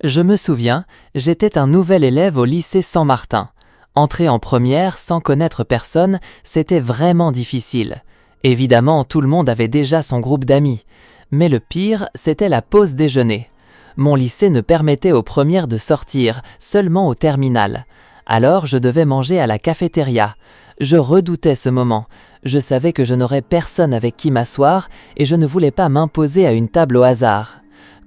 Je me souviens, j'étais un nouvel élève au lycée Saint-Martin. Entrer en première sans connaître personne, c'était vraiment difficile. Évidemment, tout le monde avait déjà son groupe d'amis. Mais le pire, c'était la pause déjeuner. Mon lycée ne permettait aux premières de sortir, seulement au terminal. Alors je devais manger à la cafétéria. Je redoutais ce moment. Je savais que je n'aurais personne avec qui m'asseoir et je ne voulais pas m'imposer à une table au hasard.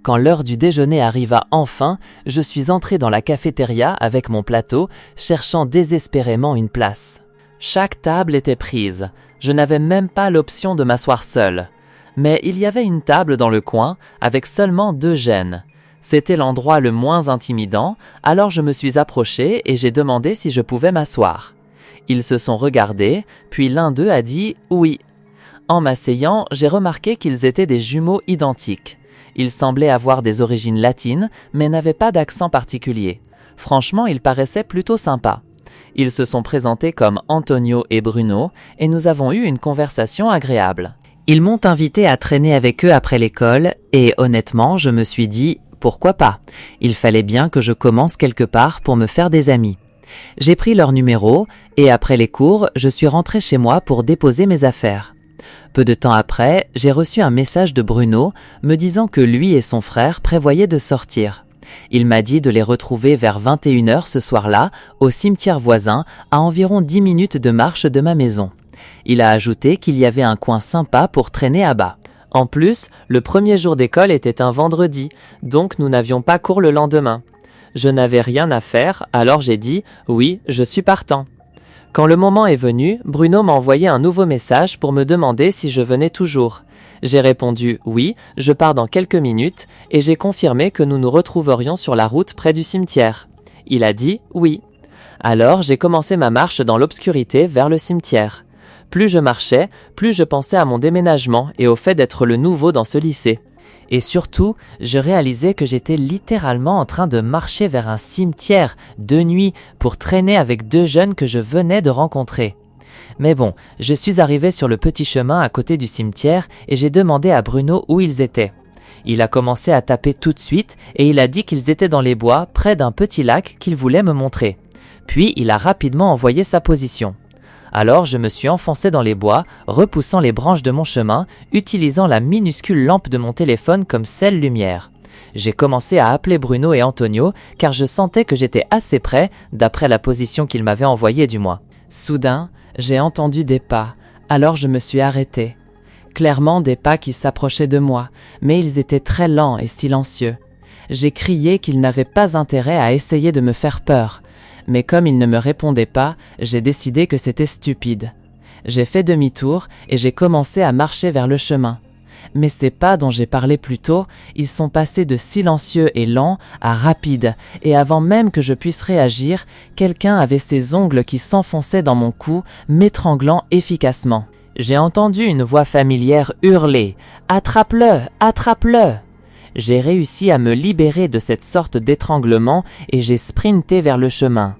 Quand l'heure du déjeuner arriva enfin, je suis entré dans la cafétéria avec mon plateau, cherchant désespérément une place. Chaque table était prise. Je n'avais même pas l'option de m'asseoir seul. Mais il y avait une table dans le coin avec seulement 2 gênes. C'était l'endroit le moins intimidant, alors je me suis approché et j'ai demandé si je pouvais m'asseoir. Ils se sont regardés, puis l'un d'eux a dit « oui ». En m'asseyant, j'ai remarqué qu'ils étaient des jumeaux identiques. Ils semblaient avoir des origines latines, mais n'avaient pas d'accent particulier. Franchement, ils paraissaient plutôt sympas. Ils se sont présentés comme Antonio et Bruno, et nous avons eu une conversation agréable. Ils m'ont invité à traîner avec eux après l'école, et honnêtement, je me suis dit « pourquoi pas ?» Il fallait bien que je commence quelque part pour me faire des amis. J'ai pris leur numéro, et après les cours, je suis rentré chez moi pour déposer mes affaires. Peu de temps après, j'ai reçu un message de Bruno me disant que lui et son frère prévoyaient de sortir. Il m'a dit de les retrouver vers 21h ce soir-là, au cimetière voisin, à environ 10 minutes de marche de ma maison. Il a ajouté qu'il y avait un coin sympa pour traîner à bas. En plus, le premier jour d'école était un vendredi, donc nous n'avions pas cours le lendemain. Je n'avais rien à faire, alors j'ai dit « oui, je suis partant ». Quand le moment est venu, Bruno m'a envoyé un nouveau message pour me demander si je venais toujours. J'ai répondu « oui, je pars dans quelques minutes » et j'ai confirmé que nous nous retrouverions sur la route près du cimetière. Il a dit « oui ». Alors j'ai commencé ma marche dans l'obscurité vers le cimetière. Plus je marchais, plus je pensais à mon déménagement et au fait d'être le nouveau dans ce lycée. Et surtout, je réalisais que j'étais littéralement en train de marcher vers un cimetière de nuit pour traîner avec 2 jeunes que je venais de rencontrer. Mais bon, je suis arrivé sur le petit chemin à côté du cimetière et j'ai demandé à Bruno où ils étaient. Il a commencé à taper tout de suite et il a dit qu'ils étaient dans les bois près d'un petit lac qu'il voulait me montrer. Puis il a rapidement envoyé sa position. Alors je me suis enfoncé dans les bois, repoussant les branches de mon chemin, utilisant la minuscule lampe de mon téléphone comme seule lumière. J'ai commencé à appeler Bruno et Antonio car je sentais que j'étais assez près, d'après la position qu'ils m'avaient envoyée du moins. Soudain, j'ai entendu des pas, alors je me suis arrêté. Clairement des pas qui s'approchaient de moi, mais ils étaient très lents et silencieux. J'ai crié qu'ils n'avaient pas intérêt à essayer de me faire peur. Mais comme il ne me répondait pas, j'ai décidé que c'était stupide. J'ai fait demi-tour et j'ai commencé à marcher vers le chemin. Mais ces pas dont j'ai parlé plus tôt, ils sont passés de silencieux et lents à rapides, et avant même que je puisse réagir, quelqu'un avait ses ongles qui s'enfonçaient dans mon cou, m'étranglant efficacement. J'ai entendu une voix familière hurler « Attrape-le! Attrape-le !» J'ai réussi à me libérer de cette sorte d'étranglement et j'ai sprinté vers le chemin.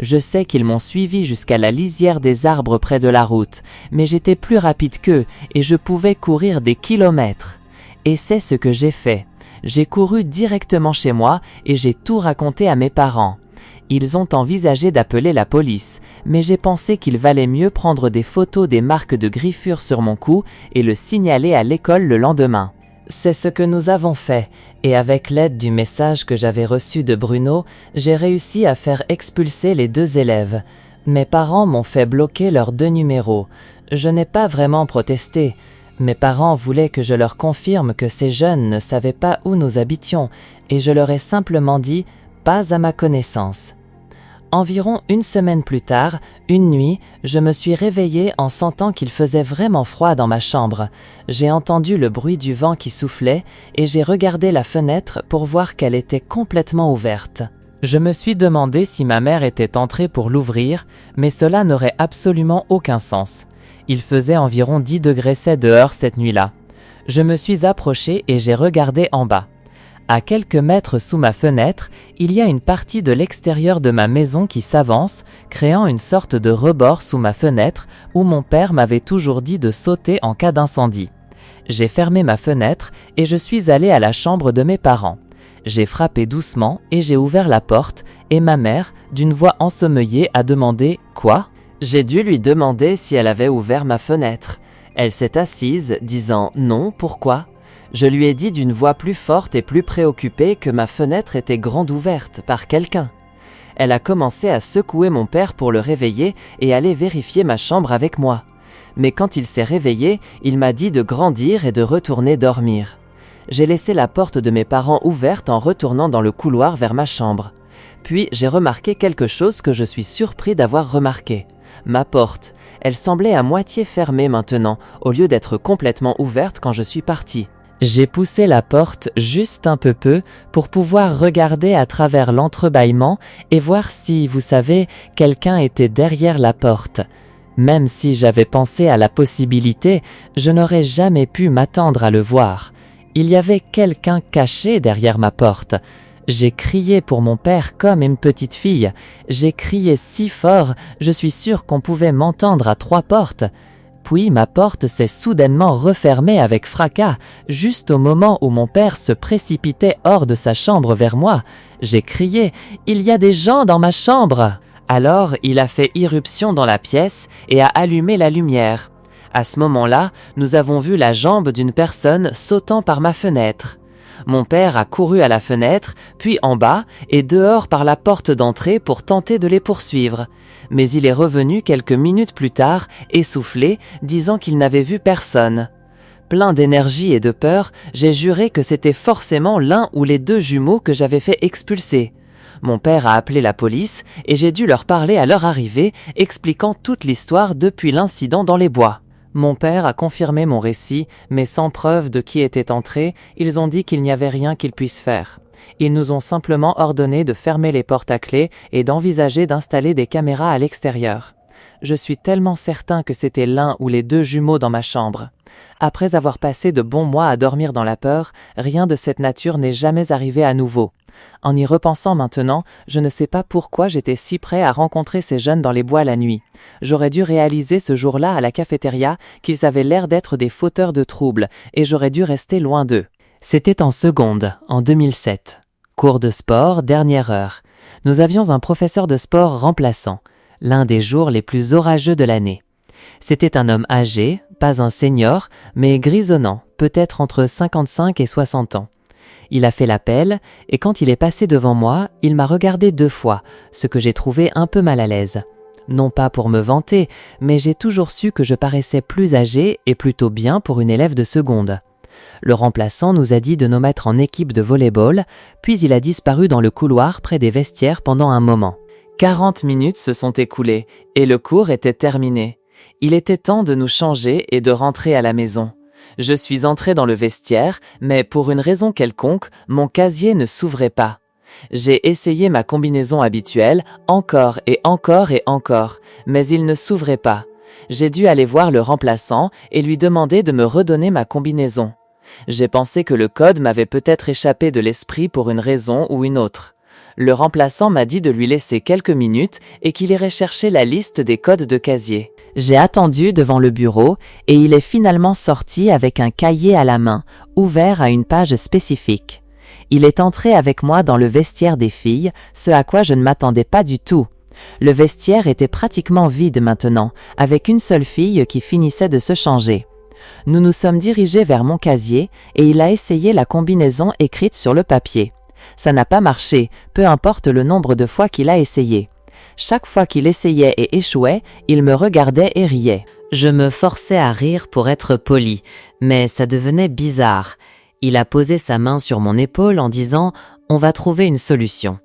Je sais qu'ils m'ont suivi jusqu'à la lisière des arbres près de la route, mais j'étais plus rapide qu'eux et je pouvais courir des kilomètres. Et c'est ce que j'ai fait. J'ai couru directement chez moi et j'ai tout raconté à mes parents. Ils ont envisagé d'appeler la police, mais j'ai pensé qu'il valait mieux prendre des photos des marques de griffures sur mon cou et le signaler à l'école le lendemain. C'est ce que nous avons fait, et avec l'aide du message que j'avais reçu de Bruno, j'ai réussi à faire expulser les 2 élèves. Mes parents m'ont fait bloquer leurs 2 numéros. Je n'ai pas vraiment protesté. Mes parents voulaient que je leur confirme que ces jeunes ne savaient pas où nous habitions, et je leur ai simplement dit « pas à ma connaissance ». Environ 1 semaine plus tard, une nuit, je me suis réveillée en sentant qu'il faisait vraiment froid dans ma chambre. J'ai entendu le bruit du vent qui soufflait et j'ai regardé la fenêtre pour voir qu'elle était complètement ouverte. Je me suis demandé si ma mère était entrée pour l'ouvrir, mais cela n'aurait absolument aucun sens. Il faisait environ 10 degrés C dehors cette nuit-là. Je me suis approchée et j'ai regardé en bas. À quelques mètres sous ma fenêtre, il y a une partie de l'extérieur de ma maison qui s'avance, créant une sorte de rebord sous ma fenêtre où mon père m'avait toujours dit de sauter en cas d'incendie. J'ai fermé ma fenêtre et je suis allé à la chambre de mes parents. J'ai frappé doucement et j'ai ouvert la porte et ma mère, d'une voix ensommeillée, a demandé « Quoi ?» J'ai dû lui demander si elle avait ouvert ma fenêtre. Elle s'est assise, disant « Non, pourquoi ?» Je lui ai dit d'une voix plus forte et plus préoccupée que ma fenêtre était grande ouverte par quelqu'un. Elle a commencé à secouer mon père pour le réveiller et aller vérifier ma chambre avec moi. Mais quand il s'est réveillé, il m'a dit de grandir et de retourner dormir. J'ai laissé la porte de mes parents ouverte en retournant dans le couloir vers ma chambre. Puis j'ai remarqué quelque chose que je suis surpris d'avoir remarqué. Ma porte, elle semblait à moitié fermée maintenant, au lieu d'être complètement ouverte quand je suis parti. J'ai poussé la porte juste un peu pour pouvoir regarder à travers l'entrebâillement et voir si, vous savez, quelqu'un était derrière la porte. Même si j'avais pensé à la possibilité, je n'aurais jamais pu m'attendre à le voir. Il y avait quelqu'un caché derrière ma porte. J'ai crié pour mon père comme une petite fille. J'ai crié si fort, je suis sûre qu'on pouvait m'entendre à 3 portes. Puis ma porte s'est soudainement refermée avec fracas, juste au moment où mon père se précipitait hors de sa chambre vers moi. J'ai crié « Il y a des gens dans ma chambre !» Alors il a fait irruption dans la pièce et a allumé la lumière. À ce moment-là, nous avons vu la jambe d'une personne sautant par ma fenêtre. Mon père a couru à la fenêtre, puis en bas et dehors par la porte d'entrée pour tenter de les poursuivre. Mais il est revenu quelques minutes plus tard, essoufflé, disant qu'il n'avait vu personne. Plein d'énergie et de peur, j'ai juré que c'était forcément l'un ou les 2 jumeaux que j'avais fait expulser. Mon père a appelé la police et j'ai dû leur parler à leur arrivée, expliquant toute l'histoire depuis l'incident dans les bois. Mon père a confirmé mon récit, mais sans preuve de qui était entré, ils ont dit qu'il n'y avait rien qu'ils puissent faire. Ils nous ont simplement ordonné de fermer les portes à clé et d'envisager d'installer des caméras à l'extérieur. Je suis tellement certain que c'était l'un ou les 2 jumeaux dans ma chambre. Après avoir passé de bons mois à dormir dans la peur, rien de cette nature n'est jamais arrivé à nouveau. En y repensant maintenant, je ne sais pas pourquoi j'étais si prêt à rencontrer ces jeunes dans les bois la nuit. J'aurais dû réaliser ce jour-là à la cafétéria qu'ils avaient l'air d'être des fauteurs de troubles et j'aurais dû rester loin d'eux. C'était en seconde, en 2007. Cours de sport, dernière heure. Nous avions un professeur de sport remplaçant, l'un des jours les plus orageux de l'année. C'était un homme âgé, pas un senior, mais grisonnant, peut-être entre 55 et 60 ans. Il a fait l'appel et quand il est passé devant moi, il m'a regardé 2 fois, ce que j'ai trouvé un peu mal à l'aise. Non pas pour me vanter, mais j'ai toujours su que je paraissais plus âgé et plutôt bien pour une élève de seconde. Le remplaçant nous a dit de nous mettre en équipe de volley-ball, puis il a disparu dans le couloir près des vestiaires pendant un moment. 40 minutes se sont écoulées et le cours était terminé. Il était temps de nous changer et de rentrer à la maison. Je suis entré dans le vestiaire, mais pour une raison quelconque, mon casier ne s'ouvrait pas. J'ai essayé ma combinaison habituelle, encore et encore et encore, mais il ne s'ouvrait pas. J'ai dû aller voir le remplaçant et lui demander de me redonner ma combinaison. J'ai pensé que le code m'avait peut-être échappé de l'esprit pour une raison ou une autre. Le remplaçant m'a dit de lui laisser quelques minutes et qu'il irait chercher la liste des codes de casier. J'ai attendu devant le bureau et il est finalement sorti avec un cahier à la main, ouvert à une page spécifique. Il est entré avec moi dans le vestiaire des filles, ce à quoi je ne m'attendais pas du tout. Le vestiaire était pratiquement vide maintenant, avec une seule fille qui finissait de se changer. Nous nous sommes dirigés vers mon casier et il a essayé la combinaison écrite sur le papier. Ça n'a pas marché, peu importe le nombre de fois qu'il a essayé. Chaque fois qu'il essayait et échouait, il me regardait et riait. Je me forçais à rire pour être poli, mais ça devenait bizarre. Il a posé sa main sur mon épaule en disant « On va trouver une solution ».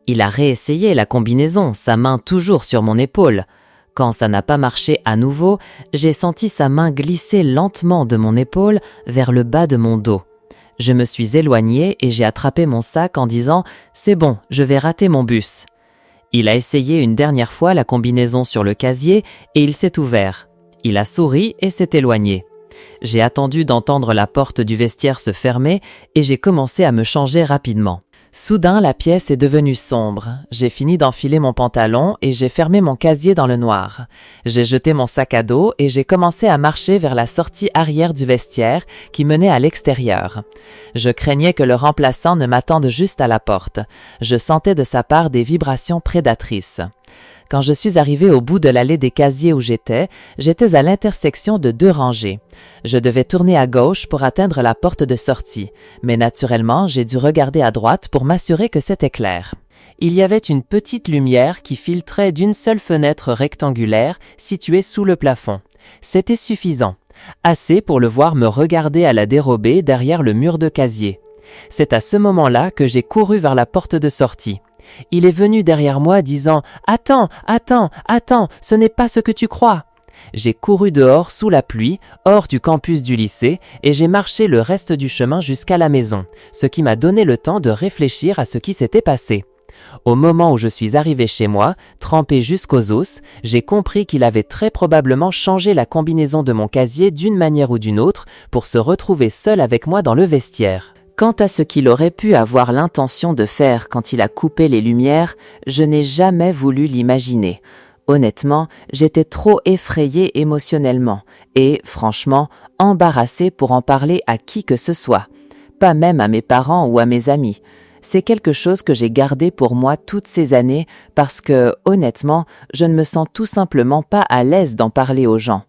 Il a réessayé la combinaison, sa main toujours sur mon épaule. Quand ça n'a pas marché à nouveau, j'ai senti sa main glisser lentement de mon épaule vers le bas de mon dos. Je me suis éloigné et j'ai attrapé mon sac en disant « C'est bon, je vais rater mon bus ». Il a essayé une dernière fois la combinaison sur le casier et il s'est ouvert. Il a souri et s'est éloigné. J'ai attendu d'entendre la porte du vestiaire se fermer et j'ai commencé à me changer rapidement. Soudain, la pièce est devenue sombre. J'ai fini d'enfiler mon pantalon et j'ai fermé mon casier dans le noir. J'ai jeté mon sac à dos et j'ai commencé à marcher vers la sortie arrière du vestiaire qui menait à l'extérieur. Je craignais que le remplaçant ne m'attende juste à la porte. Je sentais de sa part des vibrations prédatrices. Quand je suis arrivé au bout de l'allée des casiers où j'étais à l'intersection de 2 rangées. Je devais tourner à gauche pour atteindre la porte de sortie, mais naturellement, j'ai dû regarder à droite pour m'assurer que c'était clair. Il y avait une petite lumière qui filtrait d'une seule fenêtre rectangulaire située sous le plafond. C'était suffisant, assez pour le voir me regarder à la dérobée derrière le mur de casier. C'est à ce moment-là que j'ai couru vers la porte de sortie. Il est venu derrière moi disant « Attends, ce n'est pas ce que tu crois !» J'ai couru dehors sous la pluie, hors du campus du lycée, et j'ai marché le reste du chemin jusqu'à la maison, ce qui m'a donné le temps de réfléchir à ce qui s'était passé. Au moment où je suis arrivé chez moi, trempé jusqu'aux os, j'ai compris qu'il avait très probablement changé la combinaison de mon casier d'une manière ou d'une autre pour se retrouver seul avec moi dans le vestiaire. Quant à ce qu'il aurait pu avoir l'intention de faire quand il a coupé les lumières, je n'ai jamais voulu l'imaginer. Honnêtement, j'étais trop effrayée émotionnellement et, franchement, embarrassée pour en parler à qui que ce soit. Pas même à mes parents ou à mes amis. C'est quelque chose que j'ai gardé pour moi toutes ces années parce que, honnêtement, je ne me sens tout simplement pas à l'aise d'en parler aux gens.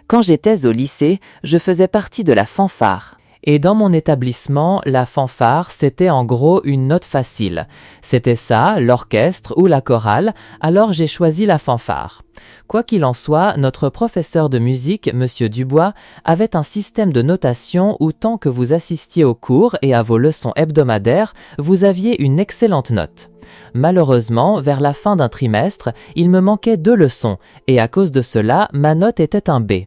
Quand j'étais au lycée, je faisais partie de la fanfare. Et dans mon établissement, la fanfare, c'était en gros une note facile. C'était ça, l'orchestre ou la chorale, alors j'ai choisi la fanfare. Quoi qu'il en soit, notre professeur de musique, M. Dubois, avait un système de notation où tant que vous assistiez aux cours et à vos leçons hebdomadaires, vous aviez une excellente note. Malheureusement, vers la fin d'un trimestre, il me manquait 2 leçons et à cause de cela, ma note était un B.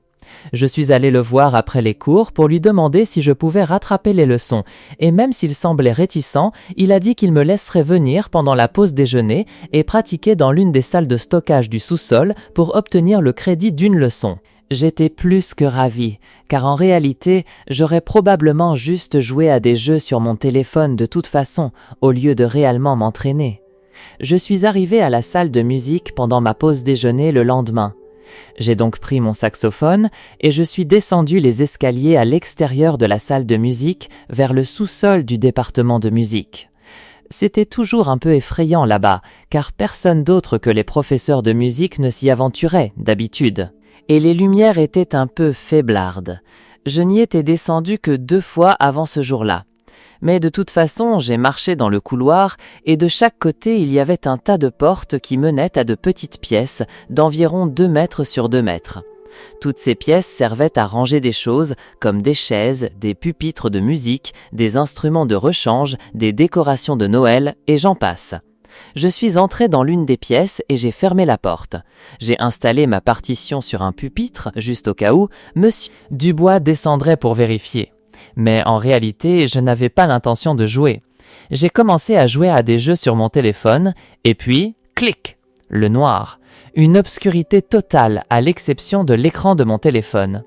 Je suis allé le voir après les cours pour lui demander si je pouvais rattraper les leçons, et même s'il semblait réticent, il a dit qu'il me laisserait venir pendant la pause déjeuner et pratiquer dans l'une des salles de stockage du sous-sol pour obtenir le crédit d'une leçon. J'étais plus que ravi, car en réalité, j'aurais probablement juste joué à des jeux sur mon téléphone de toute façon, au lieu de réellement m'entraîner. Je suis arrivé à la salle de musique pendant ma pause déjeuner le lendemain. J'ai donc pris mon saxophone et je suis descendu les escaliers à l'extérieur de la salle de musique vers le sous-sol du département de musique. C'était toujours un peu effrayant là-bas, car personne d'autre que les professeurs de musique ne s'y aventurait d'habitude. Et les lumières étaient un peu faiblardes. Je n'y étais descendu que 2 fois avant ce jour-là. Mais de toute façon, j'ai marché dans le couloir et de chaque côté, il y avait un tas de portes qui menaient à de petites pièces d'environ 2 mètres sur 2 mètres. Toutes ces pièces servaient à ranger des choses comme des chaises, des pupitres de musique, des instruments de rechange, des décorations de Noël et j'en passe. Je suis entré dans l'une des pièces et j'ai fermé la porte. J'ai installé ma partition sur un pupitre, juste au cas où M. Dubois descendrait pour vérifier. Mais en réalité, je n'avais pas l'intention de jouer. J'ai commencé à jouer à des jeux sur mon téléphone, et puis, clic, le noir. Une obscurité totale à l'exception de l'écran de mon téléphone.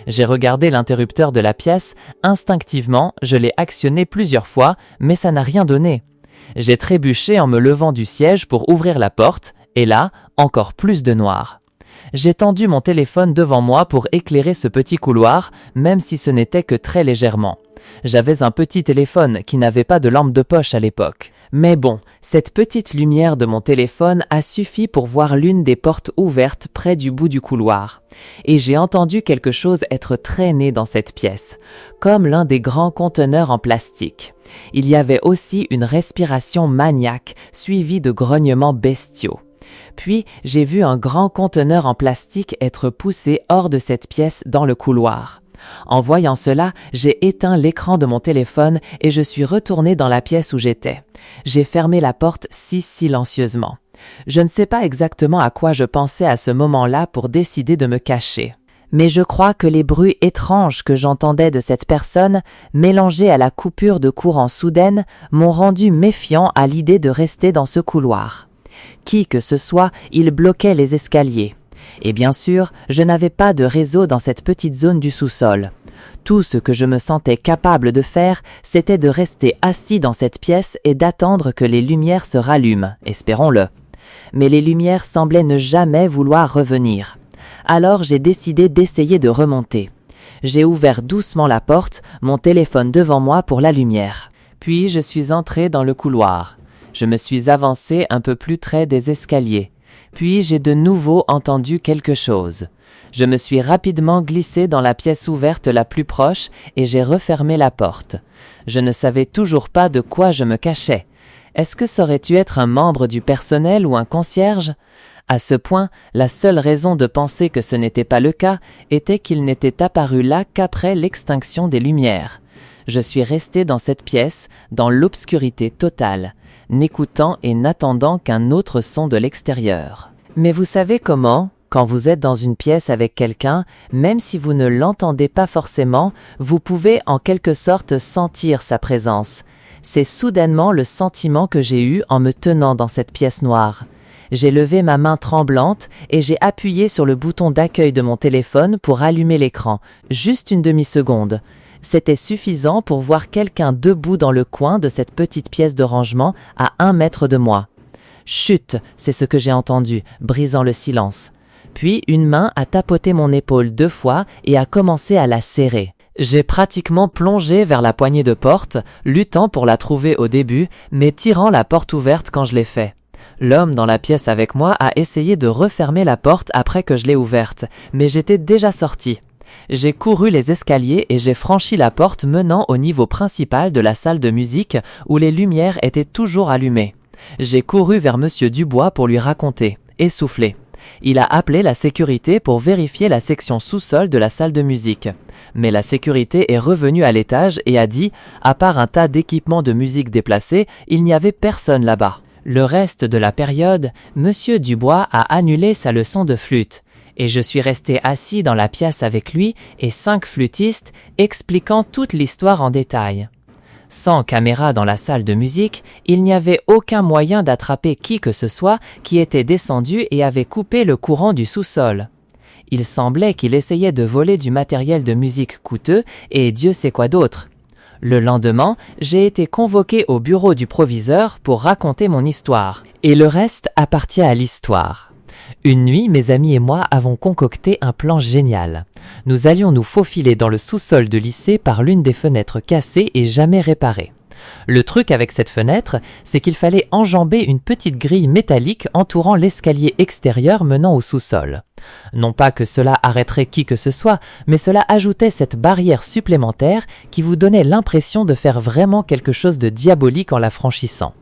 J'ai regardé l'interrupteur de la pièce, instinctivement, je l'ai actionné plusieurs fois, mais ça n'a rien donné. J'ai trébuché en me levant du siège pour ouvrir la porte, et là, encore plus de noir. J'ai tendu mon téléphone devant moi pour éclairer ce petit couloir, même si ce n'était que très légèrement. J'avais un petit téléphone qui n'avait pas de lampe de poche à l'époque. Mais bon, cette petite lumière de mon téléphone a suffi pour voir l'une des portes ouvertes près du bout du couloir. Et j'ai entendu quelque chose être traîné dans cette pièce, comme l'un des grands conteneurs en plastique. Il y avait aussi une respiration maniaque, suivie de grognements bestiaux. Puis, j'ai vu un grand conteneur en plastique être poussé hors de cette pièce dans le couloir. En voyant cela, j'ai éteint l'écran de mon téléphone et je suis retourné dans la pièce où j'étais. J'ai fermé la porte si silencieusement. Je ne sais pas exactement à quoi je pensais à ce moment-là pour décider de me cacher. Mais je crois que les bruits étranges que j'entendais de cette personne, mélangés à la coupure de courant soudaine, m'ont rendu méfiant à l'idée de rester dans ce couloir. Qui que ce soit, il bloquait les escaliers. Et bien sûr, je n'avais pas de réseau dans cette petite zone du sous-sol. Tout ce que je me sentais capable de faire, c'était de rester assis dans cette pièce et d'attendre que les lumières se rallument, espérons-le. Mais les lumières semblaient ne jamais vouloir revenir. Alors j'ai décidé d'essayer de remonter. J'ai ouvert doucement la porte, mon téléphone devant moi pour la lumière. Puis je suis entré dans le couloir. Je me suis avancé un peu plus près des escaliers. Puis j'ai de nouveau entendu quelque chose. Je me suis rapidement glissé dans la pièce ouverte la plus proche et j'ai refermé la porte. Je ne savais toujours pas de quoi je me cachais. Est-ce que ça aurait dû être un membre du personnel ou un concierge? À ce point, la seule raison de penser que ce n'était pas le cas était qu'il n'était apparu là qu'après l'extinction des lumières. Je suis resté dans cette pièce, dans l'obscurité totale, n'écoutant et n'attendant qu'un autre son de l'extérieur. Mais vous savez comment, quand vous êtes dans une pièce avec quelqu'un, même si vous ne l'entendez pas forcément, vous pouvez en quelque sorte sentir sa présence. C'est soudainement le sentiment que j'ai eu en me tenant dans cette pièce noire. J'ai levé ma main tremblante et j'ai appuyé sur le bouton d'accueil de mon téléphone pour allumer l'écran, juste une demi-seconde. C'était suffisant pour voir quelqu'un debout dans le coin de cette petite pièce de rangement à 1 mètre de moi. Chut, c'est ce que j'ai entendu, brisant le silence. Puis une main a tapoté mon épaule 2 fois et a commencé à la serrer. J'ai pratiquement plongé vers la poignée de porte, luttant pour la trouver au début, mais tirant la porte ouverte quand je l'ai fait. L'homme dans la pièce avec moi a essayé de refermer la porte après que je l'ai ouverte, mais j'étais déjà sorti. J'ai couru les escaliers et j'ai franchi la porte menant au niveau principal de la salle de musique où les lumières étaient toujours allumées. J'ai couru vers Monsieur Dubois pour lui raconter, essoufflé. Il a appelé la sécurité pour vérifier la section sous-sol de la salle de musique. Mais la sécurité est revenue à l'étage et a dit, à part un tas d'équipements de musique déplacés, il n'y avait personne là-bas. Le reste de la période, Monsieur Dubois a annulé sa leçon de flûte. Et je suis resté assis dans la pièce avec lui et 5 flûtistes expliquant toute l'histoire en détail. Sans caméra dans la salle de musique, il n'y avait aucun moyen d'attraper qui que ce soit qui était descendu et avait coupé le courant du sous-sol. Il semblait qu'il essayait de voler du matériel de musique coûteux et Dieu sait quoi d'autre. Le lendemain, j'ai été convoqué au bureau du proviseur pour raconter mon histoire. Et le reste appartient à l'histoire. Une nuit, mes amis et moi avons concocté un plan génial. Nous allions nous faufiler dans le sous-sol de lycée par l'une des fenêtres cassées et jamais réparées. Le truc avec cette fenêtre, c'est qu'il fallait enjamber une petite grille métallique entourant l'escalier extérieur menant au sous-sol. Non pas que cela arrêterait qui que ce soit, mais cela ajoutait cette barrière supplémentaire qui vous donnait l'impression de faire vraiment quelque chose de diabolique en la franchissant.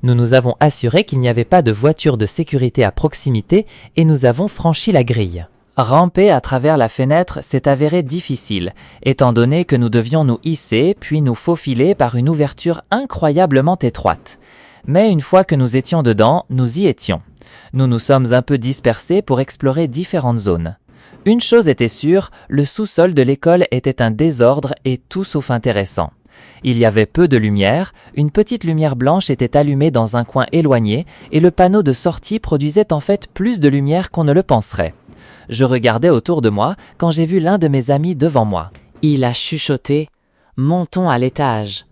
Nous nous avons assuré qu'il n'y avait pas de voiture de sécurité à proximité et nous avons franchi la grille. Ramper à travers la fenêtre s'est avéré difficile, étant donné que nous devions nous hisser puis nous faufiler par une ouverture incroyablement étroite. Mais une fois que nous étions dedans, nous y étions. Nous nous sommes un peu dispersés pour explorer différentes zones. Une chose était sûre, le sous-sol de l'école était un désordre et tout sauf intéressant. Il y avait peu de lumière, une petite lumière blanche était allumée dans un coin éloigné et le panneau de sortie produisait en fait plus de lumière qu'on ne le penserait. Je regardais autour de moi quand j'ai vu l'un de mes amis devant moi. Il a chuchoté « Montons à l'étage ».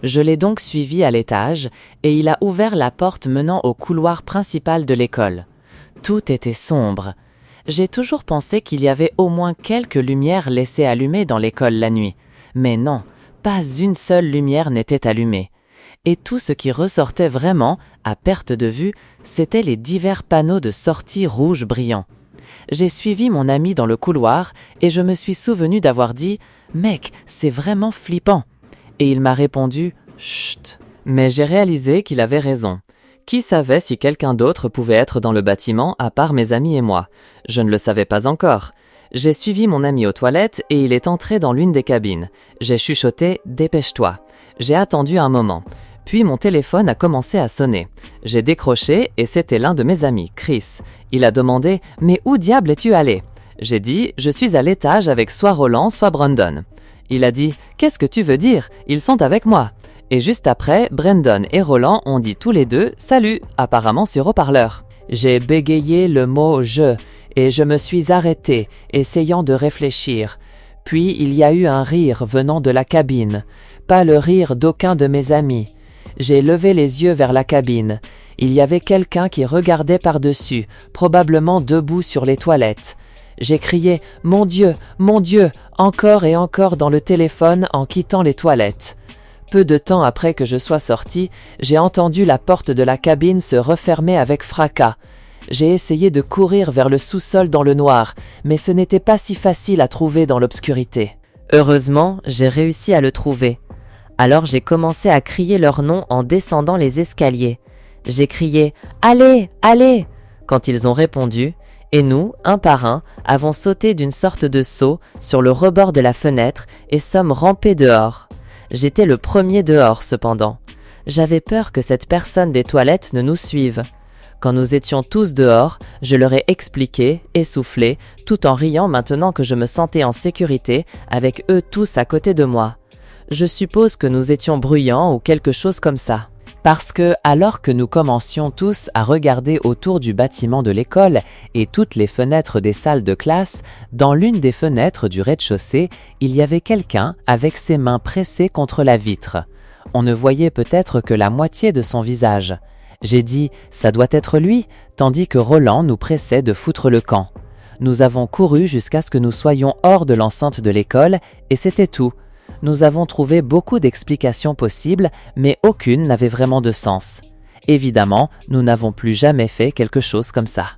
Je l'ai donc suivi à l'étage et il a ouvert la porte menant au couloir principal de l'école. Tout était sombre. J'ai toujours pensé qu'il y avait au moins quelques lumières laissées allumées dans l'école la nuit. Mais non, pas une seule lumière n'était allumée. Et tout ce qui ressortait vraiment, à perte de vue, c'étaient les divers panneaux de sortie rouges brillants. J'ai suivi mon ami dans le couloir et je me suis souvenu d'avoir dit « Mec, c'est vraiment flippant !» Et il m'a répondu « Chut !» Mais j'ai réalisé qu'il avait raison. Qui savait si quelqu'un d'autre pouvait être dans le bâtiment à part mes amis et moi? Je ne le savais pas encore. J'ai suivi mon ami aux toilettes et il est entré dans l'une des cabines. J'ai chuchoté « Dépêche-toi !» J'ai attendu un moment. Puis mon téléphone a commencé à sonner. J'ai décroché et c'était l'un de mes amis, Chris. Il a demandé « Mais où diable es-tu allé ?» J'ai dit « Je suis à l'étage avec soit Roland, soit Brandon. » Il a dit « Qu'est-ce que tu veux dire? Ils sont avec moi. » Et juste après, Brandon et Roland ont dit tous les deux « Salut !» apparemment sur haut-parleur. J'ai bégayé le mot « je » et je me suis arrêté, essayant de réfléchir. Puis il y a eu un rire venant de la cabine, pas le rire d'aucun de mes amis. J'ai levé les yeux vers la cabine. Il y avait quelqu'un qui regardait par-dessus, probablement debout sur les toilettes. J'ai crié « Mon Dieu, encore et encore dans le téléphone en quittant les toilettes. Peu de temps après que je sois sorti, j'ai entendu la porte de la cabine se refermer avec fracas. J'ai essayé de courir vers le sous-sol dans le noir, mais ce n'était pas si facile à trouver dans l'obscurité. Heureusement, j'ai réussi à le trouver. Alors j'ai commencé à crier leur nom en descendant les escaliers. J'ai crié « Allez, allez !» quand ils ont répondu, et nous, un par un, avons sauté d'une sorte de saut sur le rebord de la fenêtre et sommes rampés dehors. J'étais le premier dehors cependant. J'avais peur que cette personne des toilettes ne nous suive. Quand nous étions tous dehors, je leur ai expliqué, essoufflé, tout en riant maintenant que je me sentais en sécurité avec eux tous à côté de moi. Je suppose que nous étions bruyants ou quelque chose comme ça. Parce que, alors que nous commencions tous à regarder autour du bâtiment de l'école et toutes les fenêtres des salles de classe, dans l'une des fenêtres du rez-de-chaussée, il y avait quelqu'un avec ses mains pressées contre la vitre. On ne voyait peut-être que la moitié de son visage. J'ai dit « ça doit être lui », tandis que Roland nous pressait de foutre le camp. Nous avons couru jusqu'à ce que nous soyons hors de l'enceinte de l'école et c'était tout. Nous avons trouvé beaucoup d'explications possibles, mais aucune n'avait vraiment de sens. Évidemment, nous n'avons plus jamais fait quelque chose comme ça.